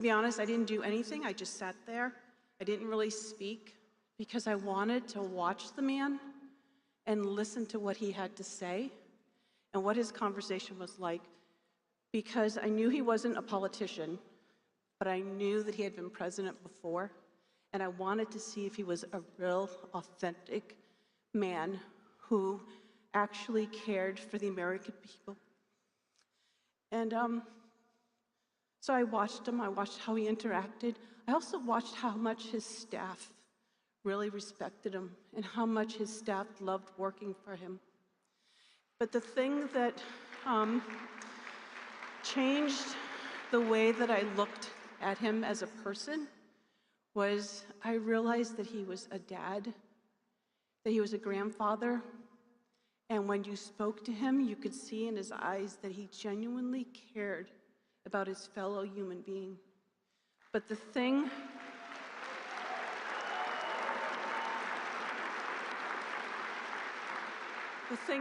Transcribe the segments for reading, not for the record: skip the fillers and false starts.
be honest, I didn't do anything. I just sat there. I didn't really speak because I wanted to watch the man and listen to what he had to say and what his conversation was like, because I knew he wasn't a politician, but I knew that he had been president before, and I wanted to see if he was a real, authentic man who actually cared for the American people. And so I watched him. I watched how he interacted. I also watched how much his staff really respected him and how much his staff loved working for him. But the thing that changed the way that I looked at him as a person was I realized that he was a dad, that he was a grandfather, and when you spoke to him, you could see in his eyes that he genuinely cared about his fellow human being. But the thing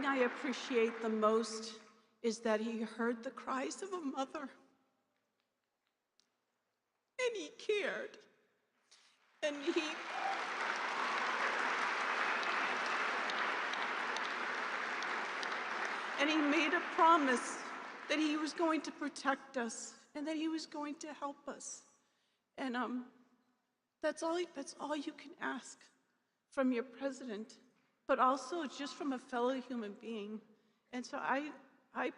I appreciate the most is that he heard the cries of a mother, and he cared, and he made a promise that he was going to protect us and that he was going to help us. And that's all you can ask from your president, but also just from a fellow human being. And so I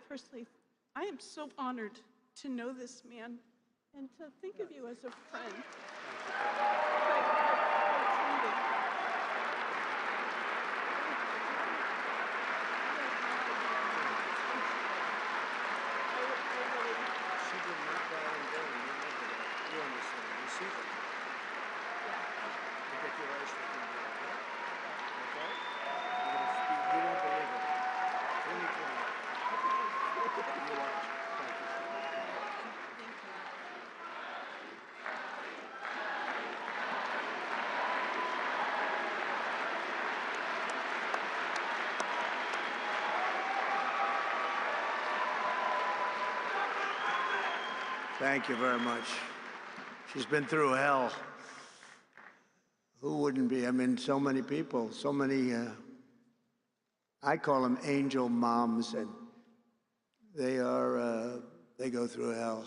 personally, I am so honored to know this man and to think of you as a friend. Thank you very much. She's been through hell. Who wouldn't be? I mean, so many people, so many, I call them angel moms, and they go through hell.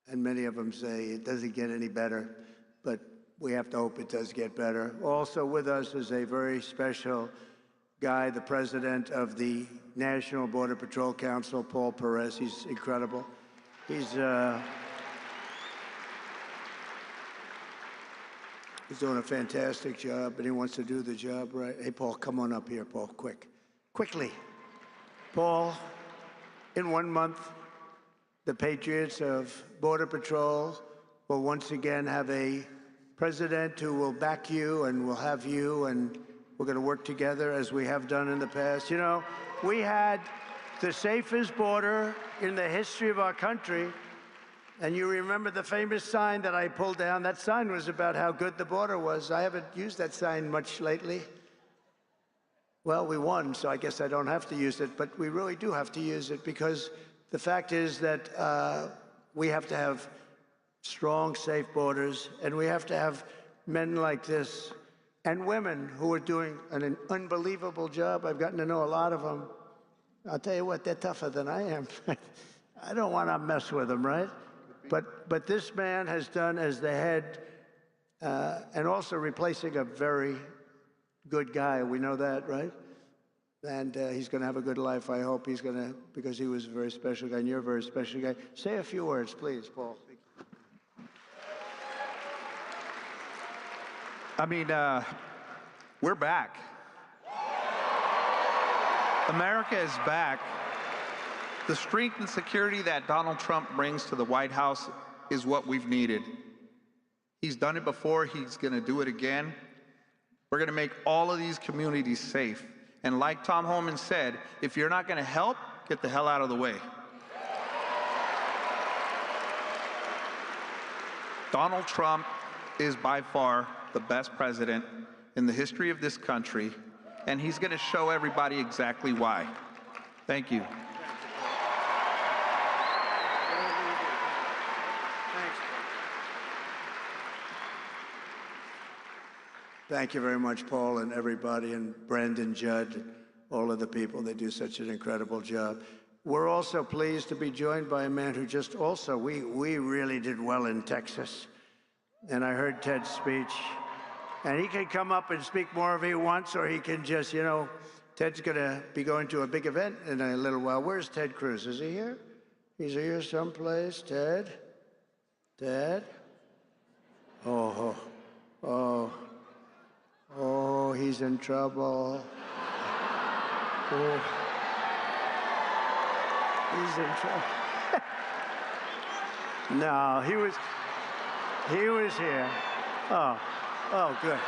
And many of them say it doesn't get any better, but we have to hope it does get better. Also with us is a very special guy, the president of the National Border Patrol Council, Paul Perez. He's incredible. He's doing a fantastic job, and he wants to do the job right. Hey, Paul, come on up here, Paul, quickly. Paul, in 1 month, the Patriots of Border Patrol will once again have a president who will back you and will have you, and we're going to work together as we have done in the past. You know, we had the safest border in the history of our country. And you remember the famous sign that I pulled down? That sign was about how good the border was. I haven't used that sign much lately. Well, we won, so I guess I don't have to use it, but we really do have to use it, because the fact is that we have to have strong, safe borders, and we have to have men like this and women who are doing an unbelievable job. I've gotten to know a lot of them. I'll tell you what, they're tougher than I am. I don't want to mess with them, right? But this man has done as the head, and also replacing a very good guy. We know that, right? And he's going to have a good life, I hope. He's going to, because he was a very special guy, and you're a very special guy. Say a few words, please, Paul. I mean, we're back. America is back. The strength and security that Donald Trump brings to the White House is what we've needed. He's done it before, he's gonna do it again. We're gonna make all of these communities safe. And like Tom Homan said, if you're not gonna help, get the hell out of the way. Donald Trump is by far the best president in the history of this country, and he's gonna show everybody exactly why. Thank you. Thanks, Thank you very much, Paul, and everybody, and Brandon Judd, and all of the people. They do such an incredible job. We're also pleased to be joined by a man who just also, we really did well in Texas. And I heard Ted's speech. And he can come up and speak more if he wants, or he can just, you know, Ted's going to be going to a big event in a little while. Where's Ted Cruz? Is he here? He's here someplace. Ted? Ted? Oh, he's in trouble. Oh, he's in trouble. No, he was here. Oh, good.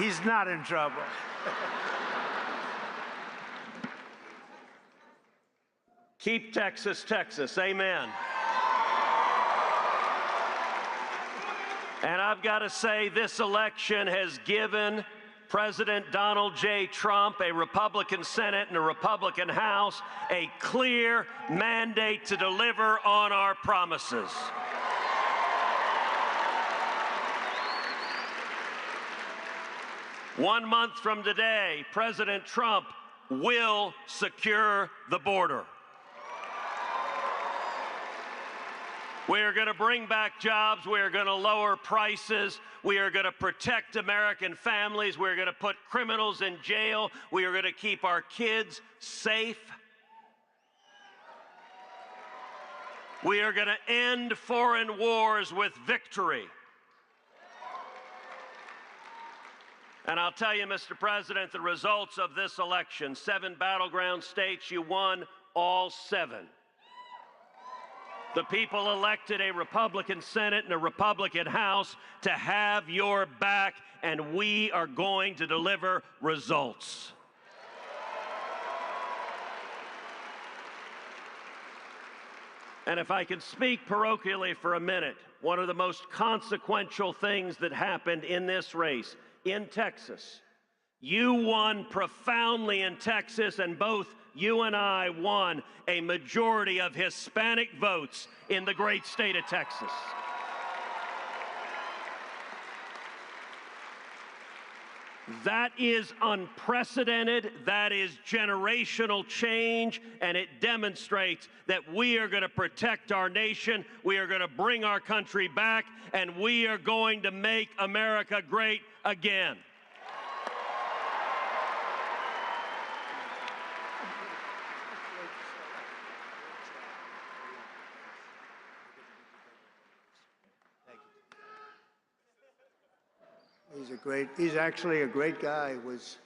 He's not in trouble. Keep Texas, Texas. Amen. And I've got to say, this election has given President Donald J. Trump, a Republican Senate and a Republican House, a clear mandate to deliver on our promises. One month from today, President Trump will secure the border. We are going to bring back jobs. We are going to lower prices. We are going to protect American families. We are going to put criminals in jail. We are going to keep our kids safe. We are going to end foreign wars with victory. And I'll tell you, Mr. President, the results of this election, 7 battleground states, you won all 7. The people elected a Republican Senate and a Republican House to have your back, and we are going to deliver results. And if I can speak parochially for a minute, one of the most consequential things that happened in this race in Texas, you won profoundly in Texas, and both you and I won a majority of Hispanic votes in the great state of Texas. That is unprecedented, that is generational change, and it demonstrates that we are going to protect our nation, we are going to bring our country back, and we are going to make America great again. He's actually a great guy, was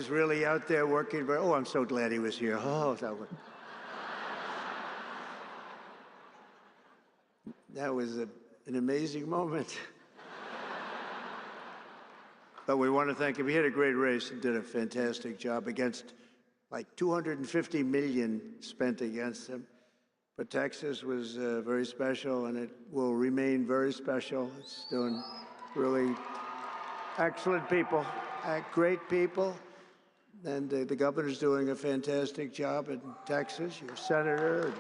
really out there working very, I'm so glad he was here. That was an amazing moment. But we want to thank him. He had a great race and did a fantastic job against like 250 million spent against him. But Texas was very special, and it will remain very special. It's doing really excellent people, great people. And the governor's doing a fantastic job in Texas. Your senator, and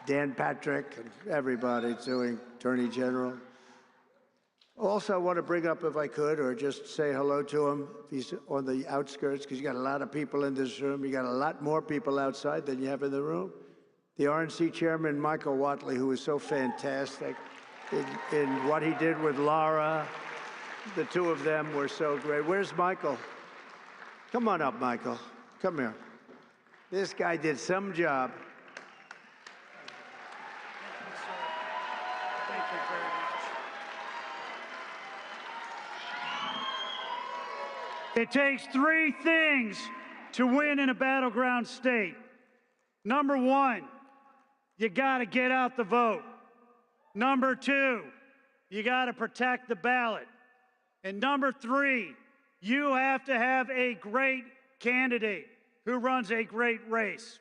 Dan Patrick, and everybody's doing, Attorney General. Also, I want to bring up, if I could, or just say hello to him if he's on the outskirts, because you got a lot of people in this room. You got a lot more people outside than you have in the room. The RNC chairman, Michael Whatley, who was so fantastic in what he did with Laura. The two of them were so great. Where's Michael? Come on up, Michael. Come here. This guy did some job. Thank you very much. It takes 3 things to win in a battleground state. Number 1, you got to get out the vote. Number 2, you got to protect the ballot. And number 3, you have to have a great candidate who runs a great race.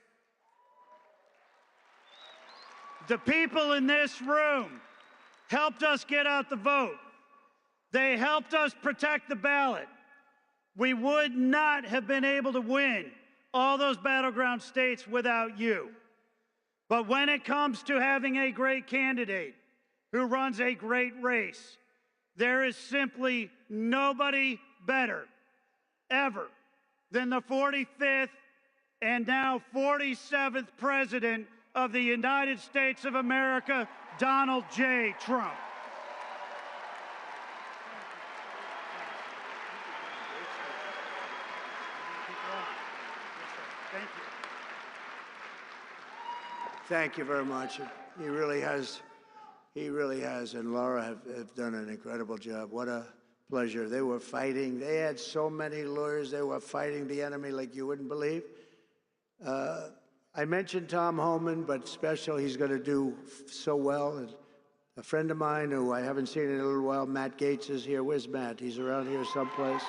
The people in this room helped us get out the vote. They helped us protect the ballot. We would not have been able to win all those battleground states without you. But when it comes to having a great candidate who runs a great race, there is simply nobody better ever than the 45th and now 47th President of the United States of America, Donald J. Trump. Thank you. Thank you very much. He really has, and Laura have done an incredible job. What a pleasure. They were fighting. They had so many lawyers. They were fighting the enemy like you wouldn't believe. I mentioned Tom Homan, but special, he's going to do so well. And a friend of mine who I haven't seen in a little while, Matt Gaetz, is here. Where's Matt? He's around here someplace.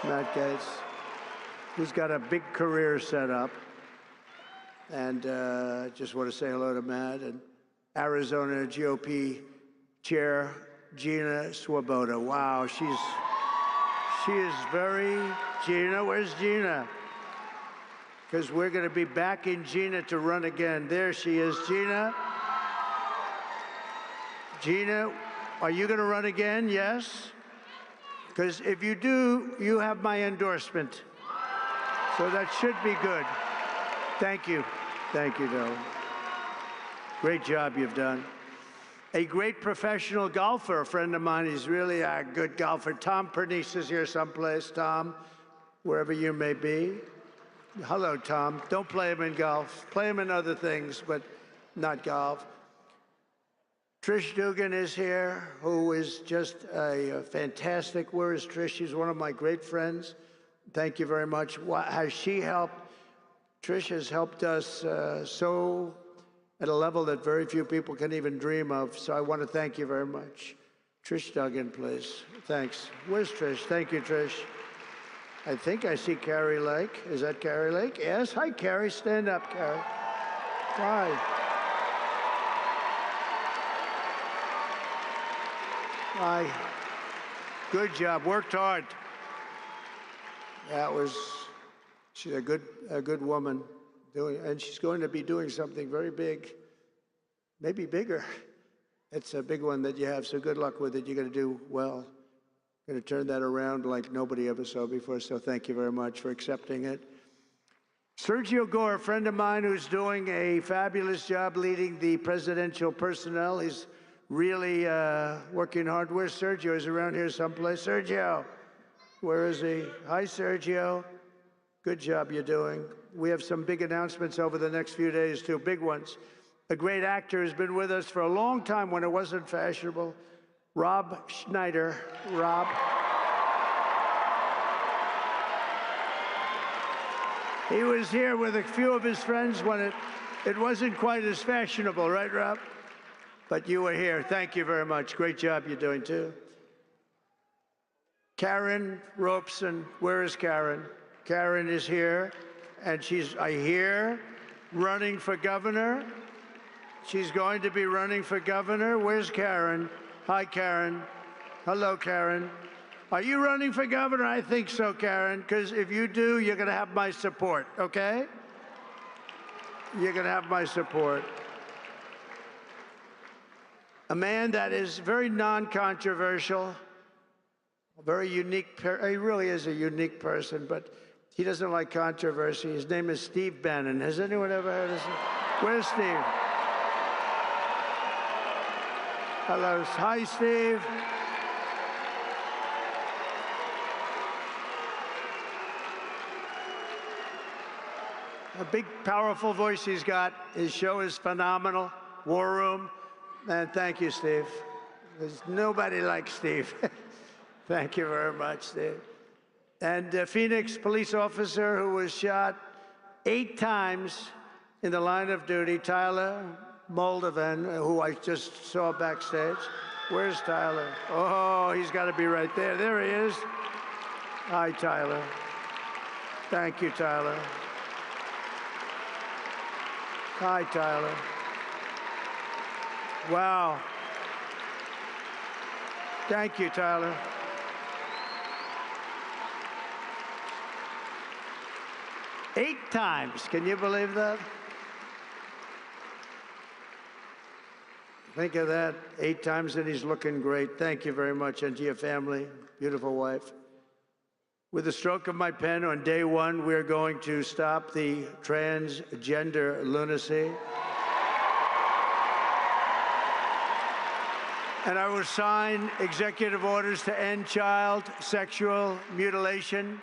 Matt Gaetz. He's got a big career set up. And just want to say hello to Matt. And Arizona GOP Chair Gina Swoboda. Wow, she is very, Gina, where's Gina? Because we're going to be backing Gina to run again. There she is, Gina. Gina, are you going to run again? Yes? Because if you do, you have my endorsement. So that should be good. Thank you. Thank you, darling. Great job you've done. A great professional golfer, a friend of mine. He's really a good golfer. Tom Pernice is here someplace. Tom, wherever you may be. Hello, Tom. Don't play him in golf. Play him in other things, but not golf. Trish Dugan is here, who is just a fantastic. Where is Trish? She's one of my great friends. Thank you very much. Has she helped? Trish has helped us so at a level that very few people can even dream of. So I want to thank you very much. Trish Duggan, please. Thanks. Where's Trish? Thank you, Trish. I think I see Carrie Lake. Is that Carrie Lake? Yes. Hi, Carrie. Stand up, Carrie. Hi. Hi. Good job. Worked hard. She's a good woman, and she's going to be doing something very big, maybe bigger. It's a big one that you have, so good luck with it. You're going to do well. Going to turn that around like nobody ever saw before, so thank you very much for accepting it. Sergio Gore, a friend of mine who's doing a fabulous job leading the presidential personnel. He's really working hard. Where's Sergio? He's around here someplace. Sergio, where is he? Hi, Sergio. Good job you're doing. We have some big announcements over the next few days, too, big ones. A great actor who's been with us for a long time when it wasn't fashionable. Rob Schneider. Rob. He was here with a few of his friends when it wasn't quite as fashionable, right, Rob? But you were here. Thank you very much. Great job you're doing, too. Karen Robeson. Where is Karen? Karen is here, and I hear, running for governor. She's going to be running for governor. Where's Karen? Hi, Karen. Hello, Karen. Are you running for governor? I think so, Karen, because if you do, you're going to have my support, okay? You're going to have my support. A man that is very non-controversial, very unique. He really is a unique person, but he doesn't like controversy. His name is Steve Bannon. Has anyone ever heard of him? Where's Steve? Hello. Hi, Steve. A big, powerful voice he's got. His show is phenomenal. War Room. Man, thank you, Steve. There's nobody like Steve. Thank you very much, Steve. And a Phoenix police officer who was shot 8 times in the line of duty, Tyler Moldovan, who I just saw backstage. Where's Tyler? Oh, he's got to be right there. There he is. Hi, Tyler. Thank you, Tyler. Hi, Tyler. Wow. Thank you, Tyler. Eight times. Can you believe that? Think of that, 8 times and he's looking great. Thank you very much, and to your family, beautiful wife. With the stroke of my pen on day 1, we're going to stop the transgender lunacy. And I will sign executive orders to end child sexual mutilation,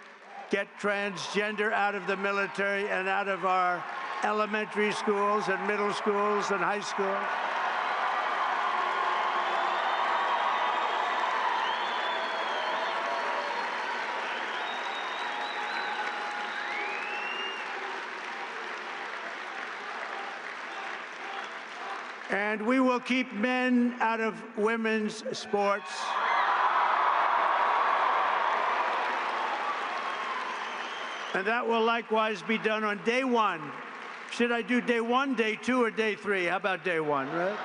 get transgender out of the military and out of our elementary schools and middle schools and high schools. And we will keep men out of women's sports. And that will likewise be done on day 1. Should I do day 1, day 2, or day 3? How about day 1, right?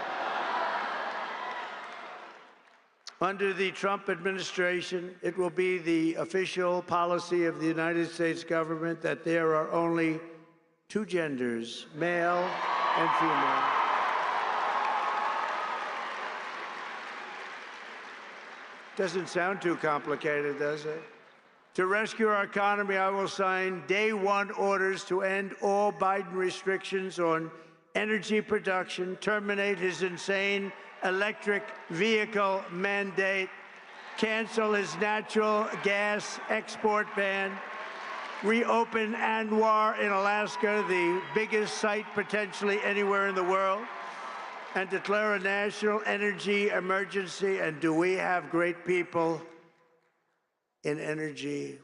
Under the Trump administration, it will be the official policy of the United States government that there are only 2 genders, male and female. Doesn't sound too complicated, does it? To rescue our economy, I will sign day 1 orders to end all Biden restrictions on energy production, terminate his insane electric vehicle mandate, cancel his natural gas export ban, reopen ANWR in Alaska, the biggest site potentially anywhere in the world, and declare a national energy emergency. And do we have great people in energy?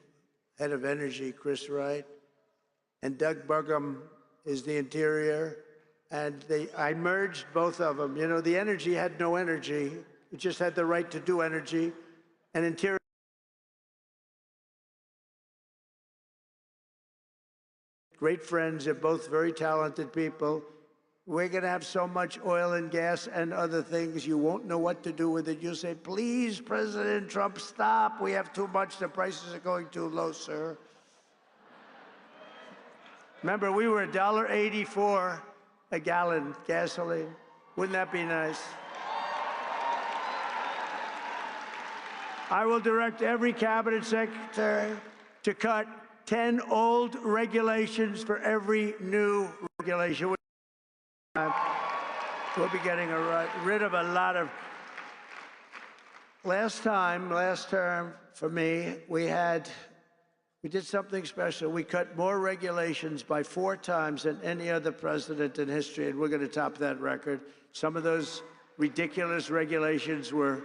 Head of energy, Chris Wright, and Doug Burgum is the interior. And I merged both of them. You know, the energy had no energy. It just had the right to do energy. And interior. Great friends. They're both very talented people. We're going to have so much oil and gas and other things, you won't know what to do with it. You'll say, please, President Trump, stop. We have too much. The prices are going too low, sir. Remember, we were $1.84 a gallon gasoline. Wouldn't that be nice? I will direct every cabinet secretary to cut 10 old regulations for every new regulation. We'll be getting rid of a lot of. Last term, for me, we did something special. We cut more regulations by 4 times than any other president in history, and we're going to top that record. Some of those ridiculous regulations were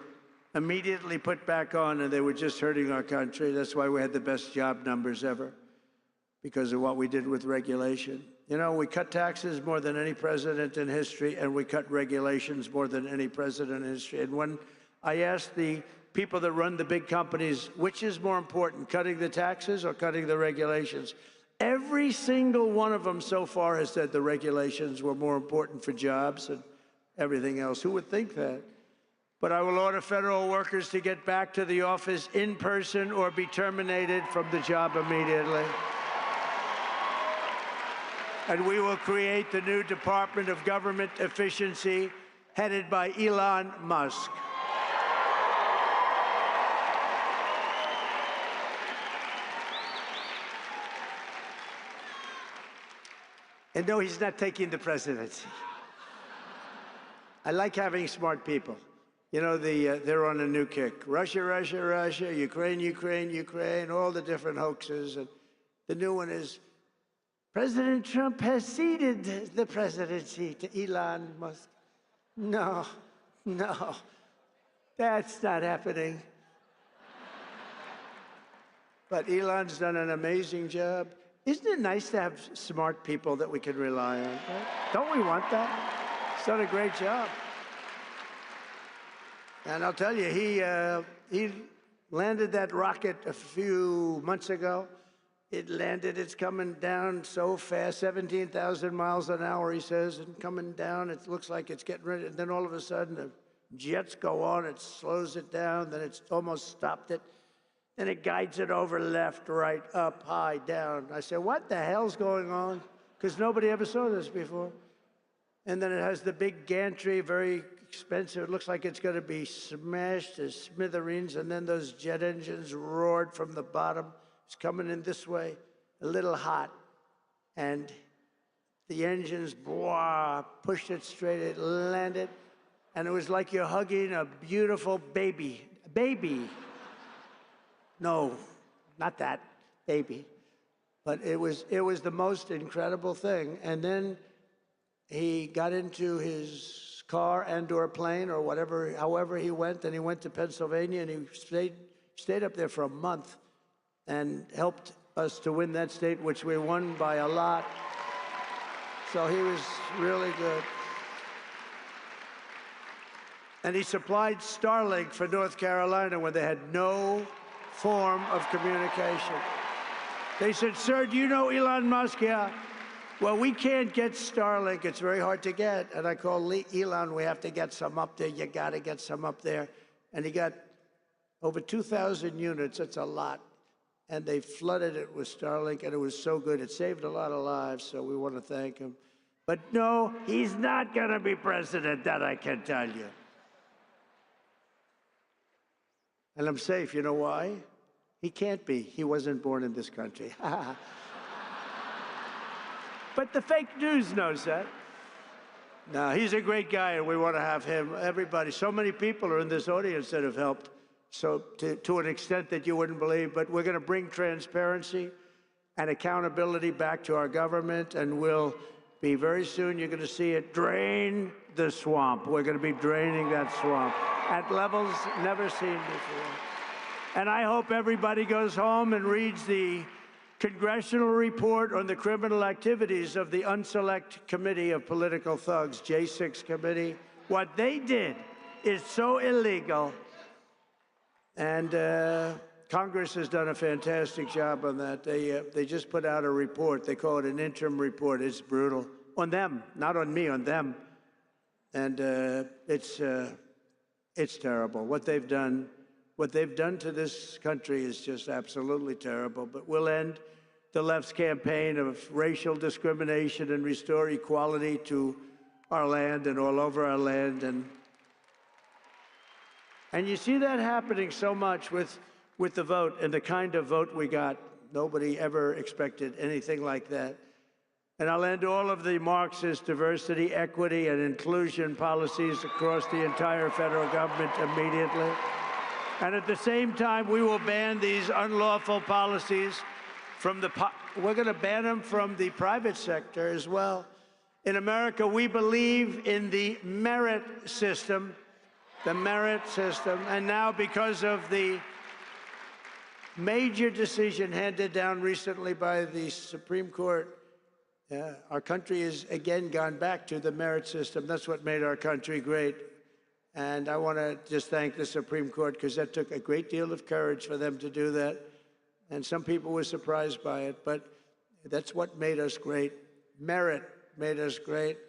immediately put back on, and they were just hurting our country. That's why we had the best job numbers ever, because of what we did with regulation. You know, we cut taxes more than any president in history, and we cut regulations more than any president in history. And when I asked the people that run the big companies, which is more important, cutting the taxes or cutting the regulations, every single one of them so far has said the regulations were more important for jobs and everything else. Who would think that? But I will order federal workers to get back to the office in person or be terminated from the job immediately. And we will create the new Department of Government Efficiency, headed by Elon Musk. And no, he's not taking the presidency. I like having smart people. You know, they're on a new kick. Russia, Russia, Russia, Ukraine, Ukraine, Ukraine, all the different hoaxes. And the new one is, President Trump has ceded the presidency to Elon Musk. No, no, that's not happening. But Elon's done an amazing job. Isn't it nice to have smart people that we can rely on? Right? Don't we want that? He's done a great job. And I'll tell you, he landed that rocket a few months ago. It landed, it's coming down so fast, 17,000 miles an hour, he says, and coming down, it looks like it's getting ready. And then all of a sudden, the jets go on, it slows it down, then it's almost stopped it. Then it guides it over left, right, up, high, down. I said, what the hell's going on? Because nobody ever saw this before. And then it has the big gantry, very expensive. It looks like it's going to be smashed to smithereens, and then those jet engines roared from the bottom. It's coming in this way, a little hot, and the engines, blah, pushed it straight, it landed, and it was like you're hugging a beautiful baby. Baby. No, not that, baby. But it was the most incredible thing. And then he got into his car and/or plane or whatever, however he went, and he went to Pennsylvania, and he stayed up there for a month and helped us to win that state, which we won by a lot. So he was really good. And he supplied Starlink for North Carolina when they had no form of communication. They said, "Sir, do you know Elon Musk?" "Yeah." "Well, we can't get Starlink. It's very hard to get." And I called Elon, "We have to get some up there. You got to get some up there." And he got over 2,000 units. That's a lot. And they flooded it with Starlink, and it was so good. It saved a lot of lives, so we want to thank him. But no, he's not going to be president, that I can tell you. And I'm safe. You know why? He can't be. He wasn't born in this country. But the fake news knows that. No, he's a great guy, and we want to have him. Everybody, so many people are in this audience that have helped, so to an extent that you wouldn't believe. But we're going to bring transparency and accountability back to our government, and we'll be very soon, you're going to see it drain the swamp. We're going to be draining that swamp at levels never seen before. And I hope everybody goes home and reads the congressional report on the criminal activities of the Unselect Committee of Political Thugs, J6 Committee. What they did is so illegal. And Congress has done a fantastic job on that. They just put out a report. They call it an interim report. It's brutal. On them, not on me, on them. And it's terrible. What they've done to this country is just absolutely terrible. But we'll end the left's campaign of racial discrimination and restore equality to our land and all over our land. And you see that happening so much with the vote and the kind of vote we got. Nobody ever expected anything like that. And I'll end all of the Marxist diversity, equity, and inclusion policies across the entire federal government immediately. And at the same time, we will ban these unlawful policies from we're going to ban them from the private sector as well. In America, we believe in the merit system, and now because of the major decision handed down recently by the Supreme Court, our country has again gone back to the merit system. That's what made our country great. And I want to just thank the Supreme Court, because that took a great deal of courage for them to do that. And some people were surprised by it, but that's what made us great. Merit made us great.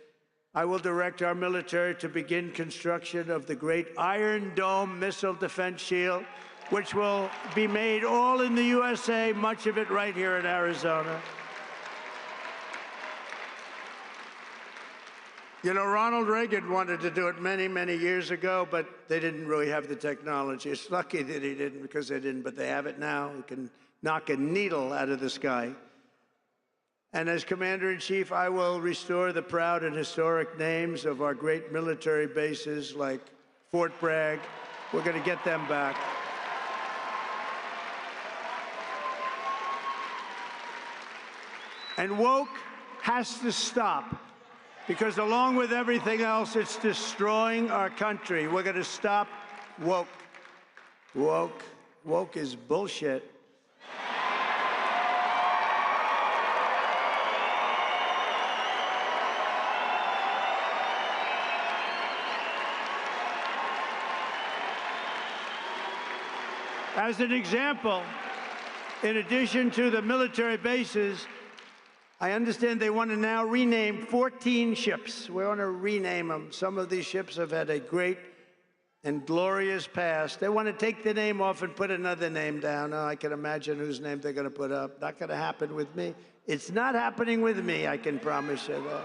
I will direct our military to begin construction of the great Iron Dome missile defense shield, which will be made all in the USA, much of it right here in Arizona. You know, Ronald Reagan wanted to do it many, many years ago, but they didn't really have the technology. It's lucky that he didn't, because they didn't, but they have it now. We can knock a needle out of the sky. And as Commander-in-Chief, I will restore the proud and historic names of our great military bases like Fort Bragg. We're going to get them back. And woke has to stop, because along with everything else, it's destroying our country. We're going to stop woke. Woke is bullshit. As an example, in addition to the military bases, I understand they want to now rename 14 ships. We want to rename them. Some of these ships have had a great and glorious past. They want to take the name off and put another name down. Oh, I can imagine whose name they're going to put up. Not going to happen with me. It's not happening with me, I can promise you that.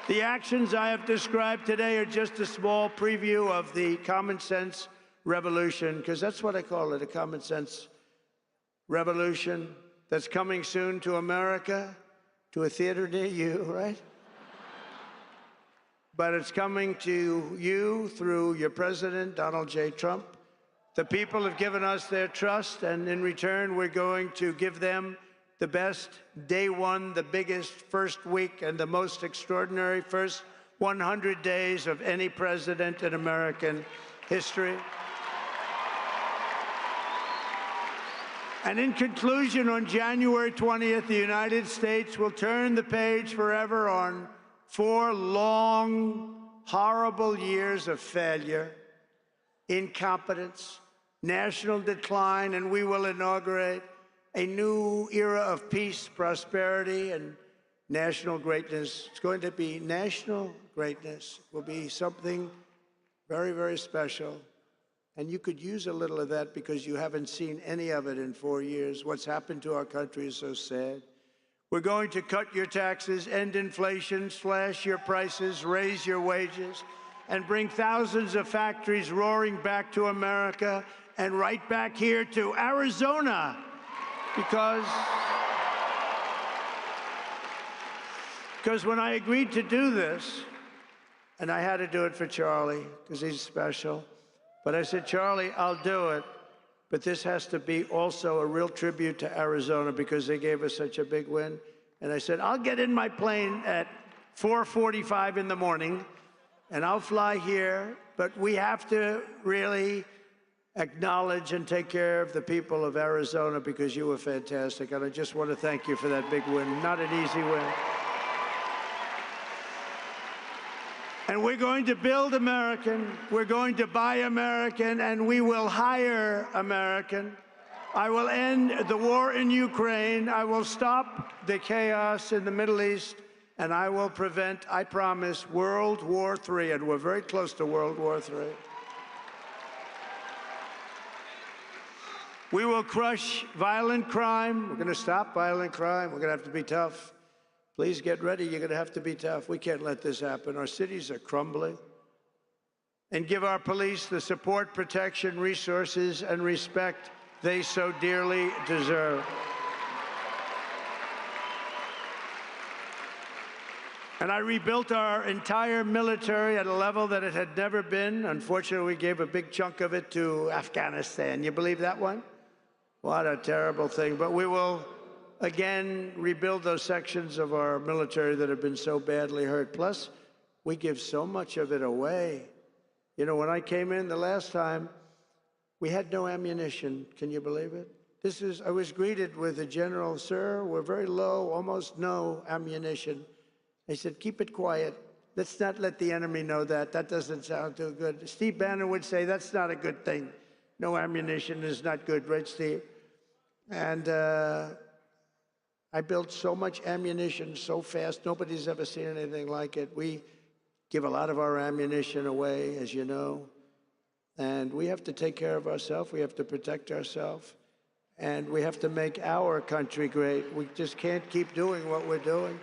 The actions I have described today are just a small preview of the common sense revolution, because that's what I call it, a common sense revolution that's coming soon to America, to a theater near you, right? But it's coming to you through your president, Donald J. Trump. The people have given us their trust, and in return, we're going to give them the best day one, the biggest first week, and the most extraordinary first 100 days of any president in American history. And in conclusion, on January 20th, the United States will turn the page forever on 4 long, horrible years of failure, incompetence, national decline, and we will inaugurate a new era of peace, prosperity, and national greatness. It's going to be national greatness. It will be something very, very special. And you could use a little of that because you haven't seen any of it in 4 years. What's happened to our country is so sad. We're going to cut your taxes, end inflation, slash your prices, raise your wages, and bring thousands of factories roaring back to America and right back here to Arizona. Because when I agreed to do this, and I had to do it for Charlie, because he's special, but I said, Charlie, I'll do it, but this has to be also a real tribute to Arizona because they gave us such a big win. And I said, I'll get in my plane at 4:45 in the morning, and I'll fly here, but we have to really acknowledge and take care of the people of Arizona because you were fantastic. And I just want to thank you for that big win. Not an easy win. And we're going to build American, we're going to buy American, and we will hire American. I will end the war in Ukraine. I will stop the chaos in the Middle East, and I will prevent, I promise, World War III. And we're very close to World War III. We will crush violent crime. We're going to stop violent crime. We're going to have to be tough. Please get ready. You're going to have to be tough. We can't let this happen. Our cities are crumbling. And give our police the support, protection, resources, and respect they so dearly deserve. And I rebuilt our entire military at a level that it had never been. Unfortunately, we gave a big chunk of it to Afghanistan. You believe that one? What a terrible thing. But we will, again, rebuild those sections of our military that have been so badly hurt. Plus, we give so much of it away. You know, when I came in the last time, we had no ammunition. Can you believe it? I was greeted with a general, sir, we're very low, almost no ammunition. I said, keep it quiet. Let's not let the enemy know that. That doesn't sound too good. Steve Bannon would say, that's not a good thing. No ammunition is not good, right, Steve? And I built so much ammunition so fast, nobody's ever seen anything like it. We give a lot of our ammunition away, as you know. And we have to take care of ourselves. We have to protect ourselves. And we have to make our country great. We just can't keep doing what we're doing.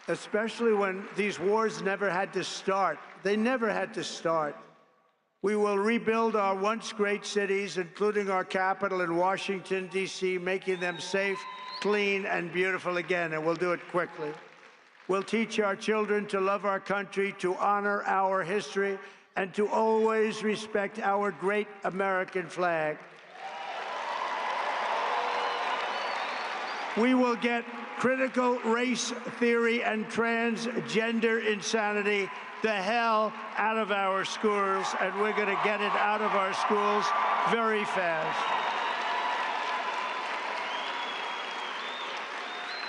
Especially when these wars never had to start. They never had to start. We will rebuild our once great cities, including our capital in Washington, D.C., making them safe, clean, and beautiful again, and we'll do it quickly. We'll teach our children to love our country, to honor our history, and to always respect our great American flag. We will get critical race theory and transgender insanity the hell out of our schools, and we're going to get it out of our schools very fast.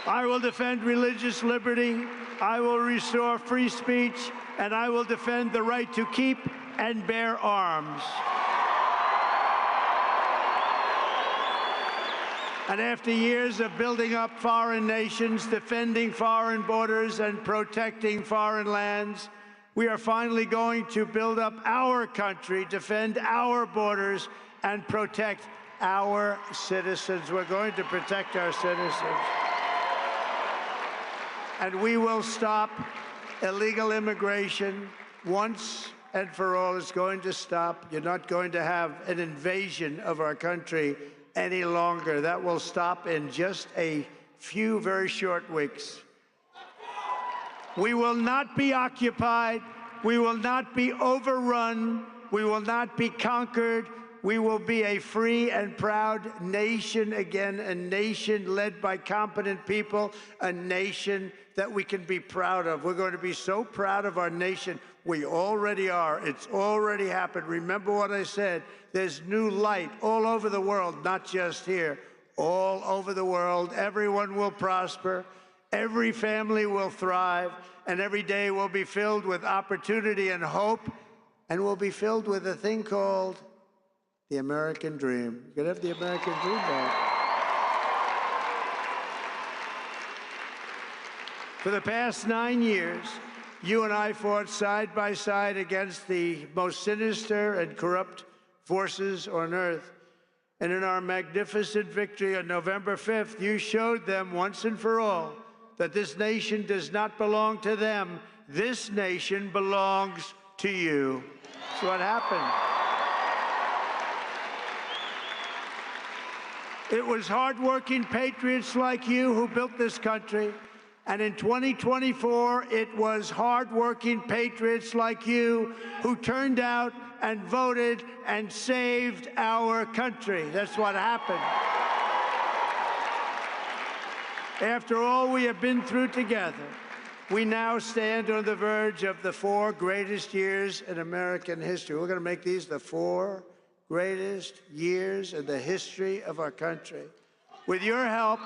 I will defend religious liberty, I will restore free speech, and I will defend the right to keep and bear arms. And after years of building up foreign nations, defending foreign borders, and protecting foreign lands, we are finally going to build up our country, defend our borders, and protect our citizens. We're going to protect our citizens. And we will stop illegal immigration, once and for all, is going to stop. You're not going to have an invasion of our country any longer. That will stop in just a few very short weeks. We will not be occupied. We will not be overrun. We will not be conquered. We will be a free and proud nation again, a nation led by competent people, a nation that we can be proud of. We're going to be so proud of our nation. We already are. It's already happened. Remember what I said. There's new light all over the world, not just here. All over the world, everyone will prosper. Every family will thrive, and every day will be filled with opportunity and hope, and will be filled with a thing called the American dream. You can have the American dream back. For the past 9 years, you and I fought side by side against the most sinister and corrupt forces on earth. And in our magnificent victory on November 5th, you showed them once and for all that this nation does not belong to them. This nation belongs to you. That's what happened. It was hardworking patriots like you who built this country. And in 2024, it was hardworking patriots like you who turned out and voted and saved our country. That's what happened. After all we have been through together, we now stand on the verge of the 4 greatest years in American history. We're going to make these the 4 greatest years in the history of our country. With your help,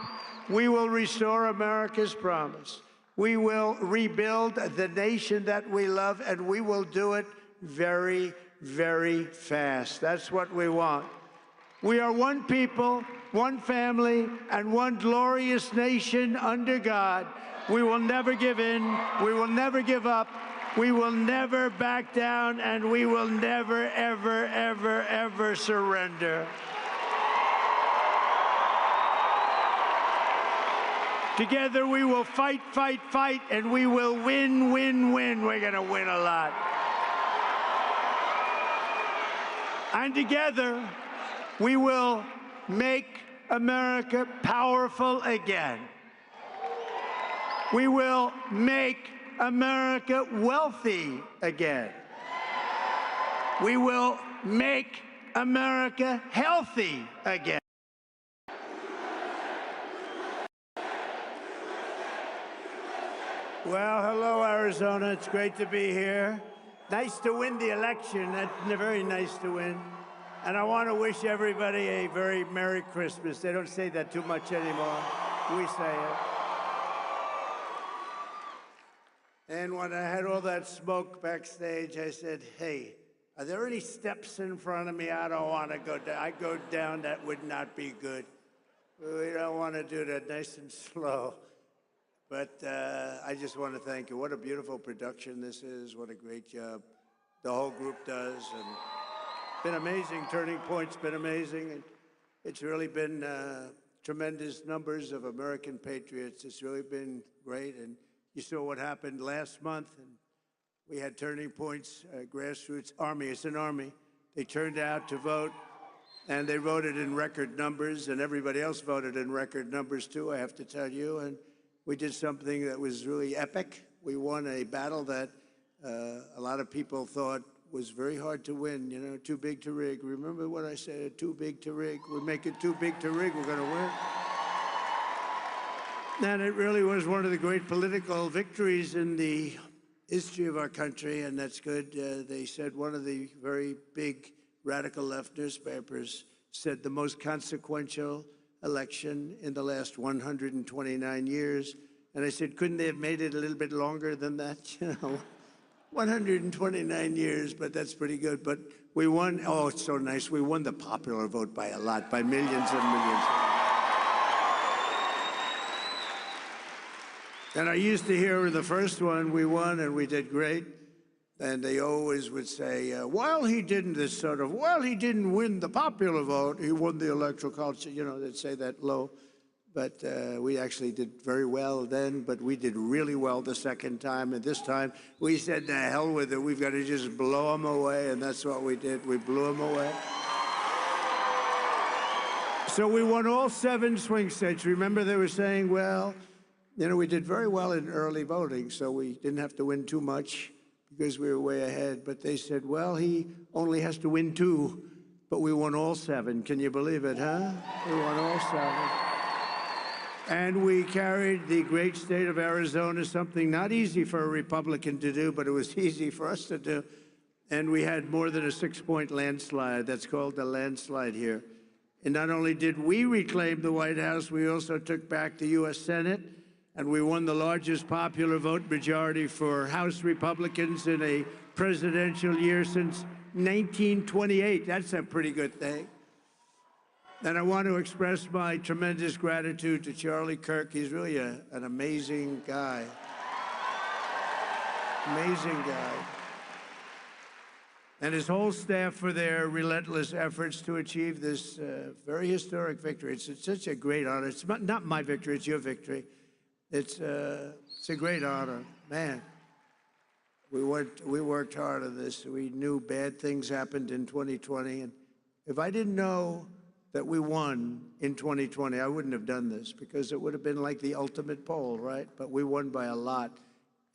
we will restore America's promise. We will rebuild the nation that we love, and we will do it very, very fast. That's what we want. We are one people, one family, and one glorious nation under God. We will never give in. We will never give up. We will never back down, and we will never, ever, ever, ever surrender. Together we will fight, fight, fight, and we will win, win, win. We're going to win a lot. And together we will make America powerful again. We will make America wealthy again. We will make America healthy again. Well, hello, Arizona. It's great to be here. Nice to win the election. That's very nice to win. And I want to wish everybody a very Merry Christmas. They don't say that too much anymore. We say it. And when I had all that smoke backstage, I said, hey, are there any steps in front of me? I don't want to go down. I go down, that would not be good. We don't want to do that, nice and slow. But I just want to thank you. What a beautiful production this is. What a great job the whole group does. And been amazing. Turning Point's been amazing. And it's really been tremendous numbers of American patriots. It's really been great. And you saw what happened last month. And we had Turning Point's grassroots army. It's an army. They turned out to vote. And they voted in record numbers. And everybody else voted in record numbers, too, I have to tell you. And we did something that was really epic. We won a battle that a lot of people thought was very hard to win, you know, too big to rig. Remember what I said, too big to rig? We make it too big to rig, we're going to win. And it really was one of the great political victories in the history of our country, and that's good. They said one of the very big radical left newspapers said the most consequential election in the last 129 years. And I said, couldn't they have made it a little bit longer than that? You know, 129 years, but that's pretty good. But we won, oh, it's so nice. We won the popular vote by a lot, by millions and millions. And I used to hear the first one, we won and we did great. And they always would say, while he didn't win the popular vote, he won the electoral college. You know, they'd say that low. But we actually did very well then, but we did really well the second time. And this time we said, the hell with it. We've got to just blow them away. And that's what we did. We blew them away. So we won all 7 swing states. Remember they were saying, well, you know, we did very well in early voting, so we didn't have to win too much because we were way ahead. But they said, well, he only has to win 2, but we won all 7. Can you believe it, huh? We won all 7. And we carried the great state of Arizona, something not easy for a Republican to do, but it was easy for us to do. And we had more than a 6-point landslide. That's called a landslide here. And not only did we reclaim the White House, we also took back the U.S. Senate, and we won the largest popular vote majority for House Republicans in a presidential year since 1928. That's a pretty good thing. And I want to express my tremendous gratitude to Charlie Kirk. He's really an amazing guy. Amazing guy. And his whole staff for their relentless efforts to achieve this very historic victory. It's such a great honor. It's not my victory, it's your victory. It's a great honor. Man, we worked hard on this. We knew bad things happened in 2020. And if I didn't know that we won in 2020, I wouldn't have done this because it would have been like the ultimate poll, right? But we won by a lot.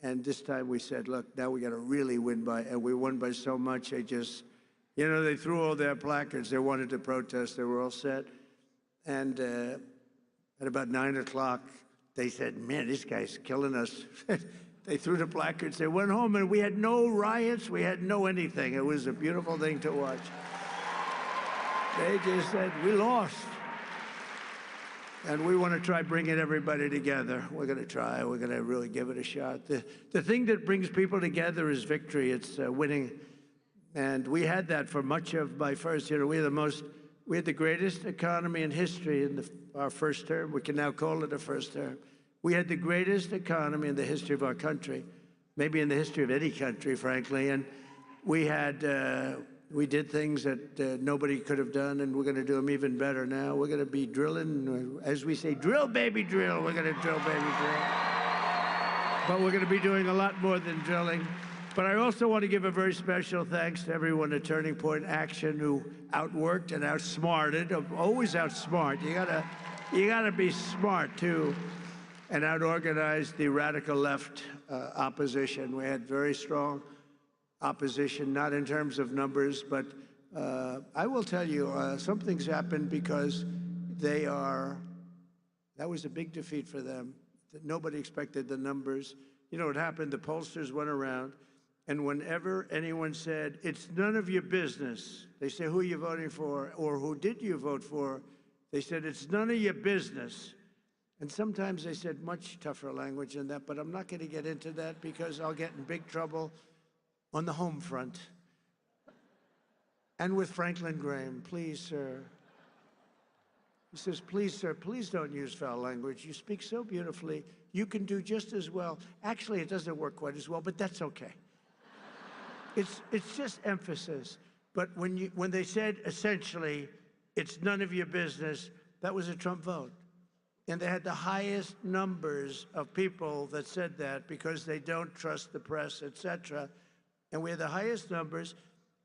And this time we said, look, now we got to really win by, and we won by so much, they just, you know, they threw all their placards. They wanted to protest. They were all set. And at about 9 o'clock, they said, man, this guy's killing us. They threw the placards. They went home, and we had no riots. We had no anything. It was a beautiful thing to watch. They just said, we lost. And we want to try bringing everybody together. We're going to try. We're going to really give it a shot. The thing that brings people together is victory. It's winning. And we had that for much of my first year. We had the greatest economy in history in our first term. We can now call it a first term. We had the greatest economy in the history of our country, maybe in the history of any country, frankly. And we had, we did things that nobody could have done, and we're going to do them even better now. We're going to be drilling, as we say, drill, baby, drill. We're going to drill, baby, drill. But we're going to be doing a lot more than drilling. But I also want to give a very special thanks to everyone at Turning Point Action who outworked and outsmarted, always outsmart. You gotta be smart, too, and outorganized the radical left opposition. We had very strong opposition, not in terms of numbers, but I will tell you, something's happened because that was a big defeat for them. Nobody expected the numbers. You know what happened? The pollsters went around, and whenever anyone said, it's none of your business, they say, who are you voting for? Or who did you vote for? They said, it's none of your business. And sometimes they said much tougher language than that, but I'm not going to get into that because I'll get in big trouble on the home front. And with Franklin Graham, please, sir. He says, please, sir, please don't use foul language. You speak so beautifully. You can do just as well. Actually, it doesn't work quite as well, but that's okay. It's just emphasis. But when they said, essentially, it's none of your business, that was a Trump vote. And they had the highest numbers of people that said that because they don't trust the press, et cetera. And we had the highest numbers,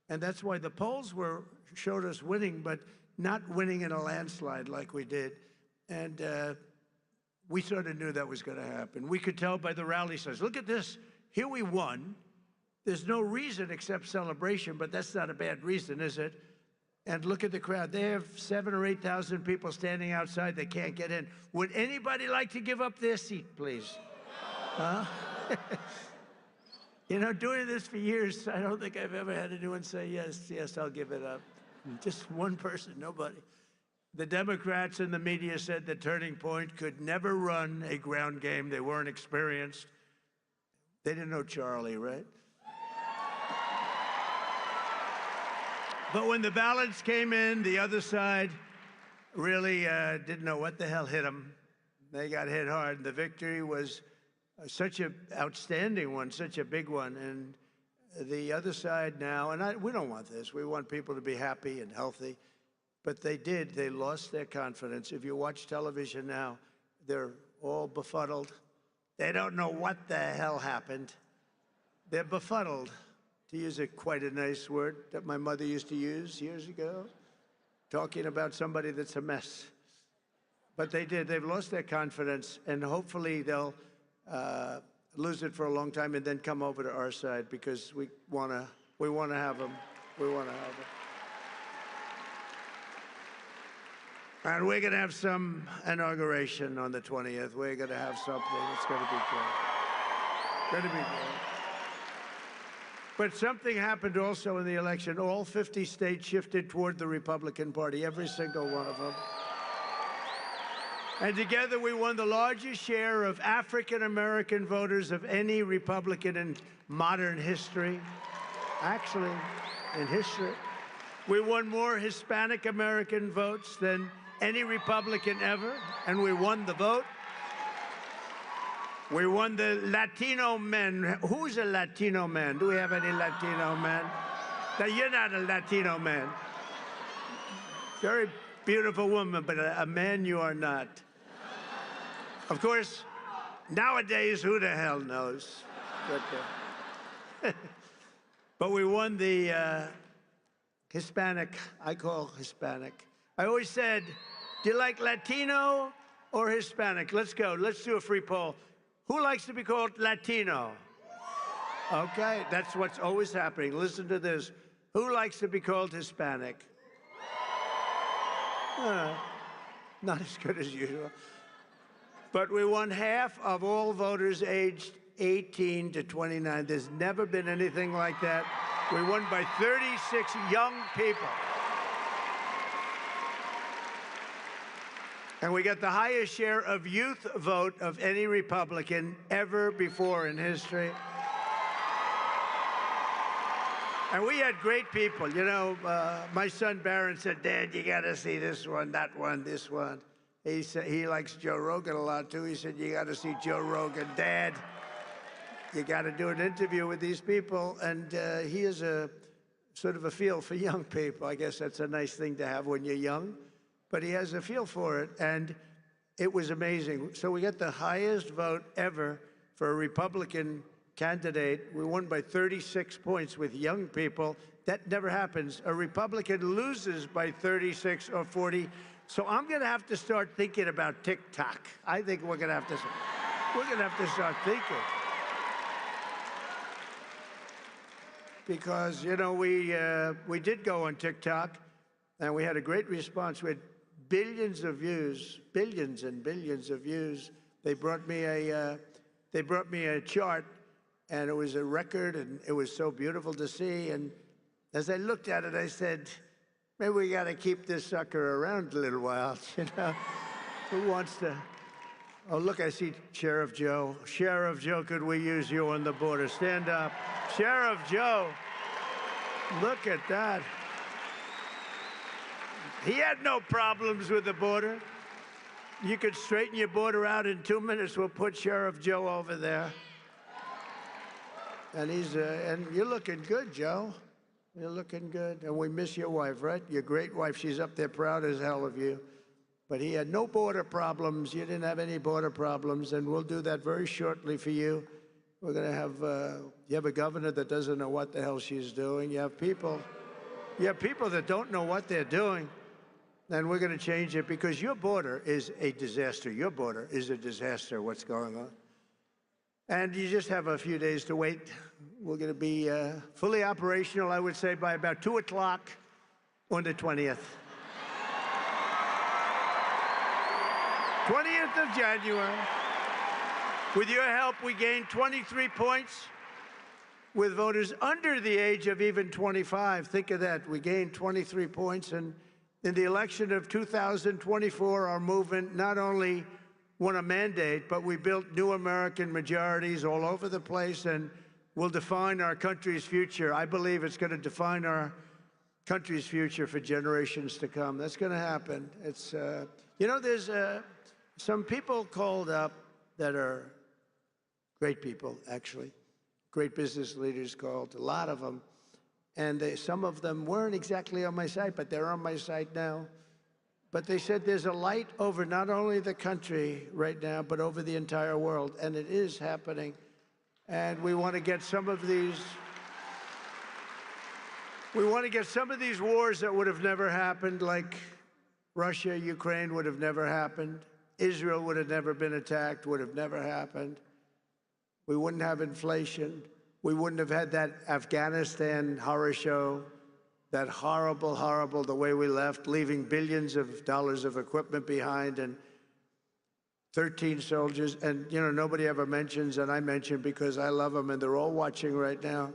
and that's why the polls showed us winning, but not winning in a landslide like we did. And we sort of knew that was going to happen. We could tell by the rally signs. Look at this. Here we won. There's no reason except celebration, but that's not a bad reason, is it? And look at the crowd. They have 7,000 or 8,000 people standing outside. They can't get in. Would anybody like to give up their seat, please? Huh? You know, doing this for years, I don't think I've ever had anyone say, yes, yes, I'll give it up. Just one person, nobody. The Democrats and the media said that Turning Point could never run a ground game. They weren't experienced. They didn't know Charlie, right? But when the ballots came in, the other side really didn't know what the hell hit them. They got hit hard. The victory was such an outstanding one, such a big one. And the other side now, and we don't want this. We want people to be happy and healthy. But they did. They lost their confidence. If you watch television now, they're all befuddled. They don't know what the hell happened. They're befuddled, to use quite a nice word that my mother used to use years ago, talking about somebody that's a mess. But they did. They've lost their confidence, and hopefully they'll lose it for a long time and then come over to our side, because we want to have them. We want to have them. And we're going to have some inauguration on the 20th. We're going to have something. It's going to be great. Going to be great. But something happened also in the election. All 50 states shifted toward the Republican Party, every single one of them. And together we won the largest share of African-American voters of any Republican in modern history. Actually, in history. We won more Hispanic American votes than any Republican ever, and we won the vote. We won the Latino men. Who's a Latino man? Do we have any Latino men? Now, you're not a Latino man. Very beautiful woman, but a man you are not. Of course, nowadays, who the hell knows? But we won the Hispanic, I call Hispanic. I always said, do you like Latino or Hispanic? Let's go. Let's do a free poll. Who likes to be called Latino? Okay, that's what's always happening. Listen to this. Who likes to be called Hispanic? Not as good as usual. But we won half of all voters aged 18 to 29. There's never been anything like that. We won by 36 young people. And we got the highest share of youth vote of any Republican ever before in history. And we had great people. You know, my son Barron said, Dad, you got to see this one, that one, this one. He said he likes Joe Rogan a lot, too. He said, you got to see Joe Rogan. Dad, you got to do an interview with these people. And he is a sort of a feel for young people. I guess that's a nice thing to have when you're young. But he has a feel for it, and it was amazing. So we got the highest vote ever for a Republican candidate. We won by 36 points with young people. That never happens. A Republican loses by 36 or 40. So I'm going to have to start thinking about TikTok. I think we're going to have to start thinking. Because, you know, we did go on TikTok, and we had a great response. We had billions of views, billions and billions of views. They brought me a chart, and it was a record, and it was so beautiful to see. And as I looked at it, I said, maybe we got to keep this sucker around a little while, you know? Who wants to? Oh, look, I see Sheriff Joe. Sheriff Joe, could we use you on the border? Stand up. Sheriff Joe, look at that. He had no problems with the border. You could straighten your border out in 2 minutes. We'll put Sheriff Joe over there. And and you're looking good, Joe. You're looking good. And we miss your wife, right? Your great wife. She's up there proud as hell of you. But he had no border problems. You didn't have any border problems. And we'll do that very shortly for you. We're going to have, you have a governor that doesn't know what the hell she's doing. You have people that don't know what they're doing. And we're going to change it, because your border is a disaster. Your border is a disaster, what's going on. And you just have a few days to wait. We're going to be fully operational, I would say, by about 2 o'clock on the 20th. 20th of January. With your help, we gained 23 points with voters under the age of even 25. Think of that. We gained 23 points. And in the election of 2024, our movement not only won a mandate, but we built new American majorities all over the place, and will define our country's future. I believe it's going to define our country's future for generations to come. That's going to happen. It's, you know, there's some people called up that are great people, actually. Great business leaders called, a lot of them. and some of them weren't exactly on my side, but they're on my side now. But they said there's a light over not only the country right now, but over the entire world, and it is happening. And we want to get some of these wars that would have never happened, like Russia, Ukraine would have never happened. Israel would have never been attacked, would have never happened. We wouldn't have inflation. We wouldn't have had that Afghanistan horror show, that horrible, horrible, the way we left, leaving billions of dollars of equipment behind and 13 soldiers. And, you know, nobody ever mentions, and I mention because I love them and they're all watching right now.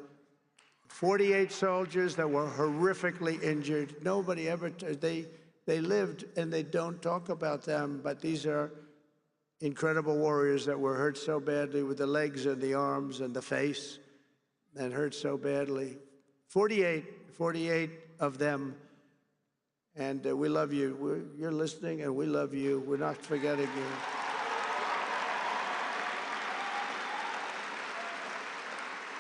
48 soldiers that were horrifically injured. Nobody ever, they lived and they don't talk about them, but these are incredible warriors that were hurt so badly with the legs and the arms and the face, and hurt so badly. 48 of them, and we love you. You're listening, and we love you. We're not forgetting you.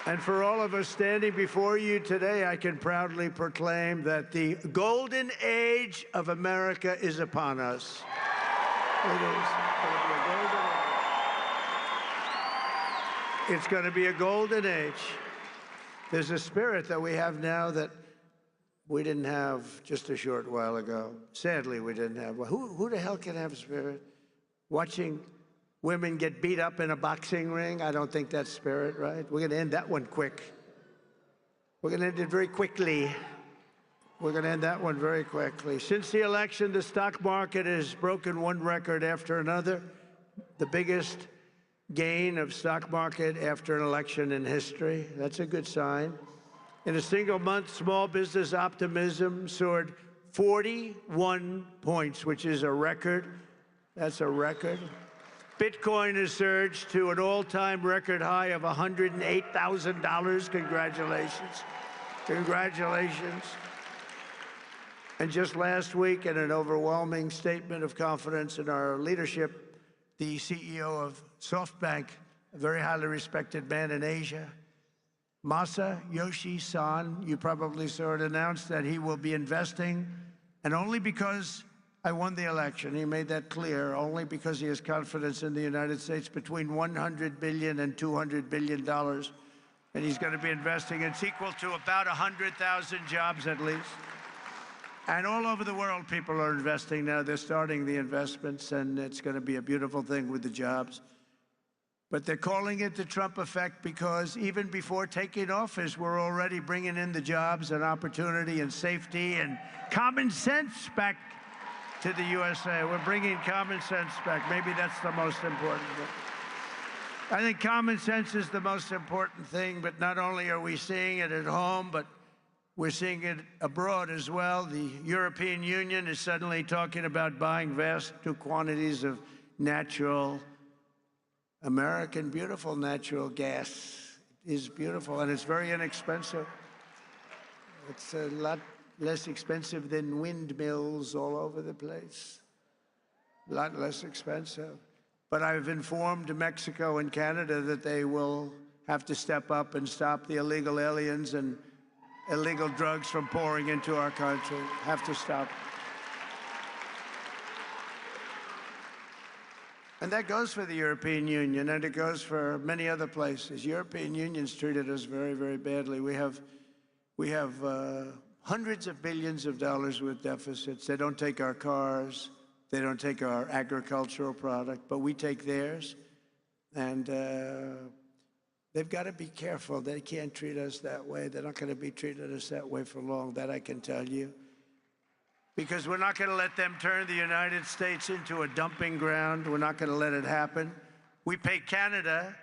And for all of us standing before you today, I can proudly proclaim that the golden age of America is upon us. It is. It's going to be a golden age. There's a spirit that we have now that we didn't have just a short while ago. Sadly, we didn't have. Who the hell can have a spirit? Watching women get beat up in a boxing ring? I don't think that's spirit, right? We're going to end that one quick. We're going to end it very quickly. We're going to end that one very quickly. Since the election, the stock market has broken one record after another. The biggest gain of stock market after an election in history. That's a good sign. In a single month, small business optimism soared 41 points, which is a record. That's a record. Bitcoin has surged to an all-time record high of $108,000. Congratulations. Congratulations. And just last week, in an overwhelming statement of confidence in our leadership, the CEO of SoftBank, a very highly respected man in Asia, Masayoshi Son, you probably saw it, announced that he will be investing, and only because I won the election, he made that clear, only because he has confidence in the United States, between $100 billion and $200 billion. And he's going to be investing. It's equal to about 100,000 jobs at least. And all over the world, people are investing now. They're starting the investments, and it's going to be a beautiful thing with the jobs. But they're calling it the Trump effect because even before taking office, we're already bringing in the jobs and opportunity and safety and common sense back to the USA. We're bringing common sense back. Maybe that's the most important thing. I think common sense is the most important thing, but not only are we seeing it at home, but we're seeing it abroad as well. The European Union is suddenly talking about buying vast quantities of natural, American, beautiful natural gas. It is beautiful, and it's very inexpensive. It's a lot less expensive than windmills all over the place. A lot less expensive. But I've informed Mexico and Canada that they will have to step up and stop the illegal aliens and illegal drugs from pouring into our country. Have to stop. And that goes for the European Union, and it goes for many other places. European Union's treated us very, very badly. We have hundreds of billions of dollars with deficits. They don't take our cars. They don't take our agricultural product, but we take theirs. And they've got to be careful. They can't treat us that way. They're not going to be treating us that way for long, that I can tell you. Because we're not going to let them turn the United States into a dumping ground. We're not going to let it happen. We pay Canada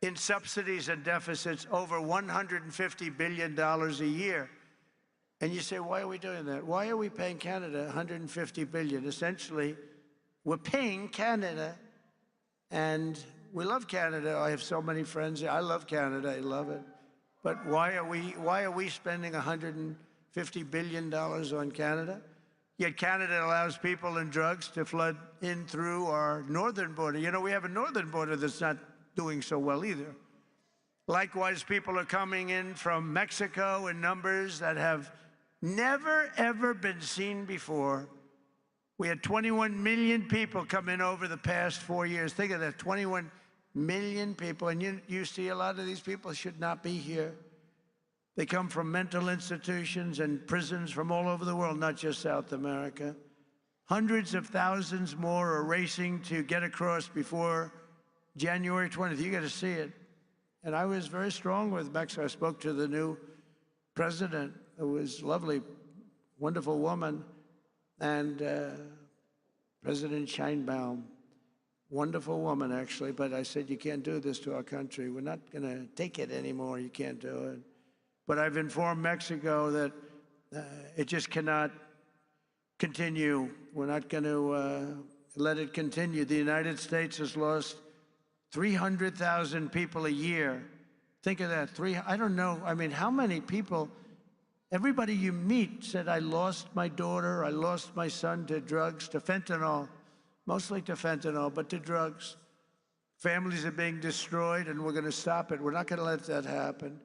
in subsidies and deficits over $150 billion a year. And you say, why are we doing that? Why are we paying Canada $150 billion? Essentially, we're paying Canada, and we love Canada. I have so many friends. I love Canada. I love it. But why are we spending $150 billion on Canada? Yet Canada allows people and drugs to flood in through our northern border. You know, we have a northern border that's not doing so well either. Likewise, people are coming in from Mexico in numbers that have never, ever been seen before. We had 21 million people come in over the past 4 years. Think of that, 21 million people. And you see a lot of these people should not be here. They come from mental institutions and prisons from all over the world, not just South America. Hundreds of thousands more are racing to get across before January 20th. You got to see it. And I was very strong with Mexico. I spoke to the new president, who was lovely, wonderful woman, and President Sheinbaum, wonderful woman, actually. But I said, you can't do this to our country. We're not going to take it anymore. You can't do it. But I've informed Mexico that it just cannot continue. We're not going to let it continue. The United States has lost 300,000 people a year. Think of that. I don't know. I mean, how many people, everybody you meet said, I lost my daughter, I lost my son to drugs, to fentanyl, mostly to fentanyl, but to drugs. Families are being destroyed, and we're going to stop it. We're not going to let that happen.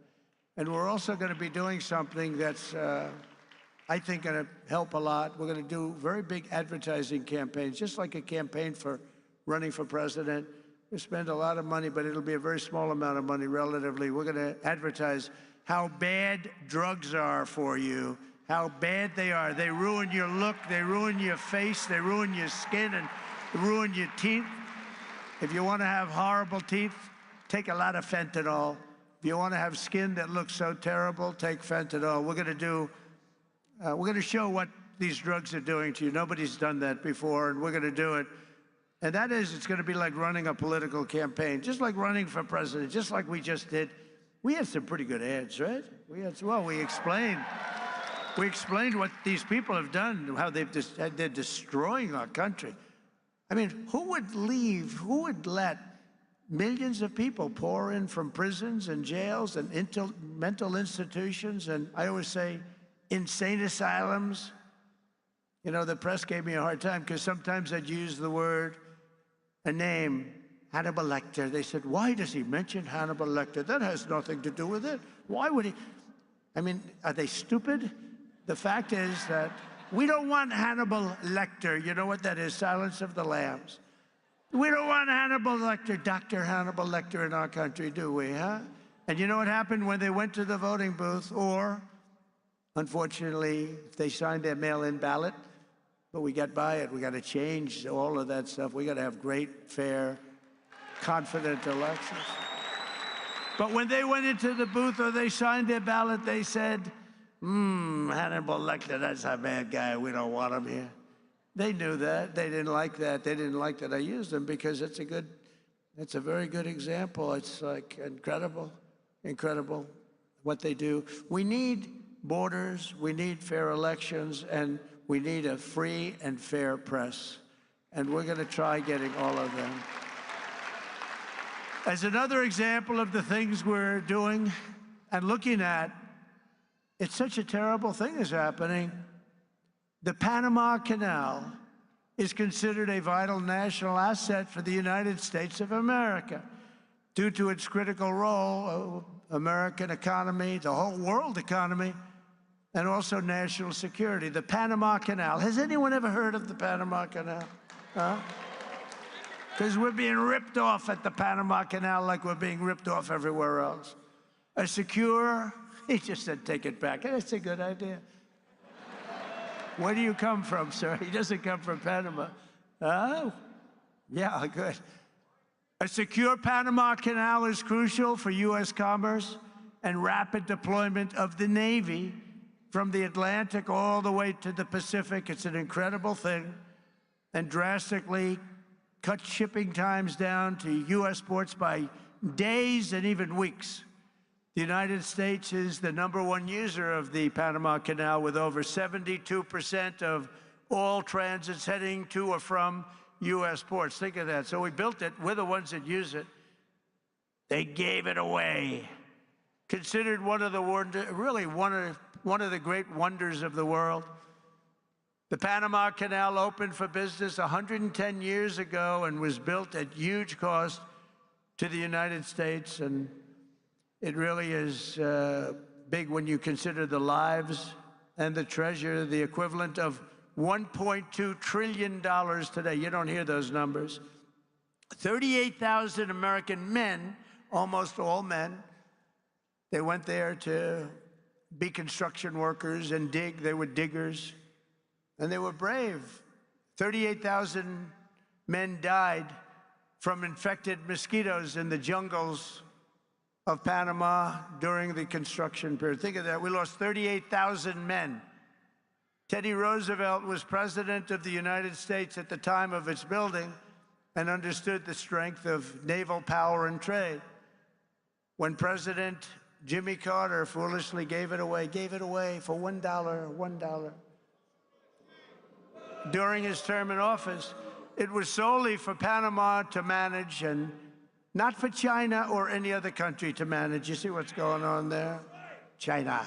And we're also going to be doing something that's, I think, going to help a lot. We're going to do very big advertising campaigns, just like a campaign for running for president. We spend a lot of money, but it'll be a very small amount of money relatively. We're going to advertise how bad drugs are for you, how bad they are. They ruin your look, they ruin your face, they ruin your skin, and ruin your teeth. If you want to have horrible teeth, take a lot of fentanyl. If you want to have skin that looks so terrible, take fentanyl. We're going to show what these drugs are doing to you. Nobody's done that before, and we're going to do it. And that is, it's going to be like running a political campaign, just like running for president, just like we just did. We had some pretty good ads, right? We explained what these people have done, how they're destroying our country. I mean, who would let millions of people pour in from prisons and jails and mental institutions, and I always say insane asylums? You know, the press gave me a hard time because sometimes I'd use the word, a name, Hannibal Lecter. They said, why does he mention Hannibal Lecter? That has nothing to do with it. Why would he? I mean, are they stupid? The fact is that we don't want Hannibal Lecter. You know what that is? Silence of the Lambs. We don't want Hannibal Lecter, Dr. Hannibal Lecter in our country, do we, huh? And you know what happened when they went to the voting booth? Or, unfortunately, if they signed their mail-in ballot, but we got by it. We got to change all of that stuff. We got to have great, fair, confident elections. But when they went into the booth or they signed their ballot, they said, Hannibal Lecter, that's a bad guy. We don't want him here. They knew that. They didn't like that. They didn't like that I used him because it's a very good example. It's like incredible what they do. We need borders. We need fair elections, and we need a free and fair press. And we're going to try getting all of them. As another example of the things we're doing and looking at, it's such a terrible thing is happening. The Panama Canal is considered a vital national asset for the United States of America due to its critical role, American economy, the whole world economy, and also national security. The Panama Canal. Has anyone ever heard of the Panama Canal? Huh? Because we're being ripped off at the Panama Canal like we're being ripped off everywhere else. A secure, he just said, take it back. That's a good idea. Where do you come from, sir? He doesn't come from Panama. Oh, yeah, good. A secure Panama Canal is crucial for U.S. commerce and rapid deployment of the Navy from the Atlantic all the way to the Pacific. It's an incredible thing, and drastically cut shipping times down to U.S. ports by days and even weeks. The United States is the #1 user of the Panama Canal, with over 72% of all transits heading to or from U.S. ports. Think of that. So we built it. We're the ones that use it. They gave it away. Considered one of the one of the great wonders of the world. The Panama Canal opened for business 110 years ago and was built at huge cost to the United States. And It really is big when you consider the lives and the treasure, the equivalent of $1.2 trillion today. You don't hear those numbers. 38,000 American men, almost all men, they went there to be construction workers and dig. They were diggers, and they were brave. 38,000 men died from infected mosquitoes in the jungles of Panama during the construction period. Think of that. We lost 38,000 men. Teddy Roosevelt was president of the United States at the time of its building and understood the strength of naval power and trade. When President Jimmy Carter foolishly gave it away for $1. During his term in office, it was solely for Panama to manage and not for China or any other country to manage. You see what's going on there? China.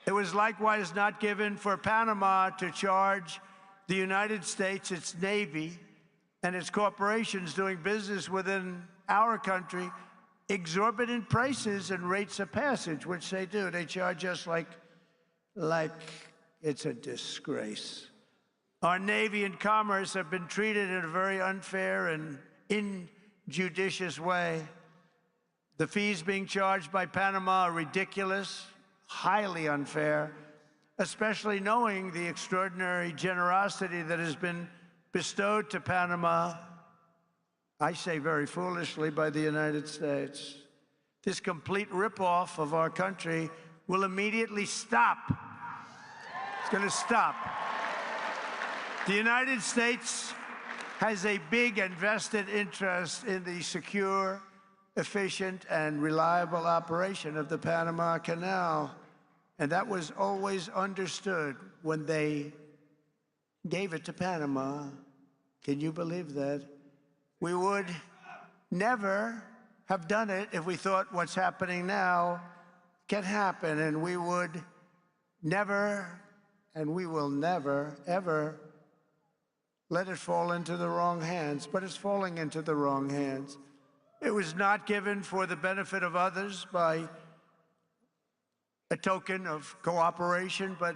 It was likewise not given for Panama to charge the United States, its Navy, and its corporations doing business within our country, exorbitant prices and rates of passage, which they do. They charge us like it's a disgrace. Our Navy and Commerce have been treated in a very unfair and injudicious way. The fees being charged by Panama are ridiculous, highly unfair, especially knowing the extraordinary generosity that has been bestowed to Panama, I say very foolishly, by the United States. This complete ripoff of our country will immediately stop. It's going to stop. The United States has a big and vested interest in the secure, efficient, and reliable operation of the Panama Canal. And that was always understood when they gave it to Panama. Can you believe that? We would never have done it if we thought what's happening now can happen, and we would never, and we will never, ever let it fall into the wrong hands. But it's falling into the wrong hands. It was not given for the benefit of others by a token of cooperation, but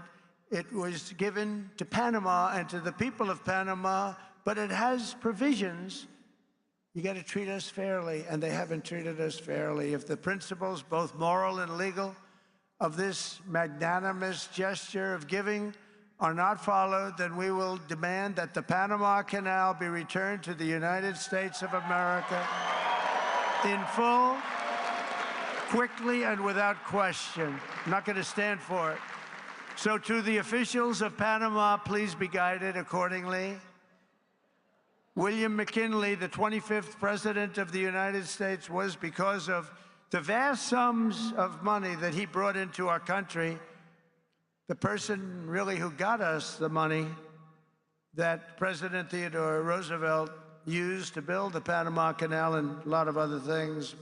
it was given to Panama and to the people of Panama, but it has provisions. You got to treat us fairly, and they haven't treated us fairly. If the principles, both moral and legal, of this magnanimous gesture of giving are not followed, then we will demand that the Panama Canal be returned to the United States of America in full, quickly, and without question. I'm not going to stand for it. So to the officials of Panama, please be guided accordingly. William McKinley, the 25th President of the United States, was, because of the vast sums of money that he brought into our country, the person really who got us the money that President Theodore Roosevelt used to build the Panama Canal and a lot of other things.